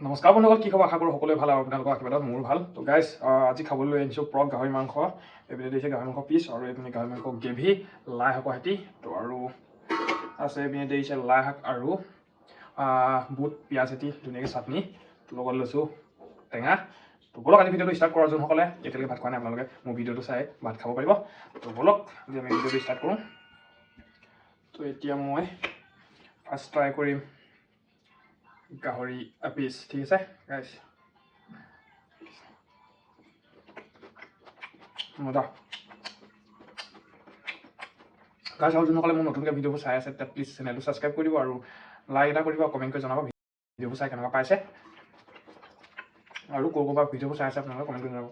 নমস্কাৰ বন্ধুসকল, কি খবৰ? আশা কৰোঁ সকলোৱে ভাল আৰু আপোনালোকৰ আশীৰ্বাদত মোৰো ভাল। তো গাইজ, আজি খাবলৈ আনিছোঁ পৰ্ক গাহৰি মাংস। এইপিনে দিছে গাহৰি মাংস পিচ আৰু এইপিনে গাহৰি মাংস গ্ৰেভি, লাই শাকৰ সৈতে। তো আৰু আছে এইপিনে দিছে লাই শাক আৰু বুট পিঁয়াজ সৈতে ধুনীয়াকৈ চাটনি, লগত লৈছোঁ টেঙা। তো বলক আজি ভিডিঅ'টো ষ্টাৰ্ট কৰোঁ। যোনসকলে এতিয়ালৈকে ভাত খোৱা নাই আপোনালোকে মোৰ ভিডিঅ'টো চাই ভাত খাব পাৰিব। তো বলক আজি আমি ভিডিঅ'টো ষ্টাৰ্ট কৰোঁ। তো এতিয়া মই ফাৰ্ষ্ট ট্ৰাই কৰিম গাহৰি পিচ, ঠিক আছে গাইজ। মজা গাইজ। আৰু যোনসকলে মোৰ নতুনকৈ ভিডিঅ'বোৰ চাই আছে তাত প্লিজ চেনেলটো ছাবস্ক্ৰাইব কৰি দিব আৰু লাইক এটা কৰিব, কমেণ্ট কৰি জনাব ভিডিঅ'বোৰ চাই কেনেকুৱা পাইছে আৰু ক'ৰ পৰা ভিডিঅ'বোৰ চাই আছে আপোনালোকে কমেণ্ট কৰি জনাব।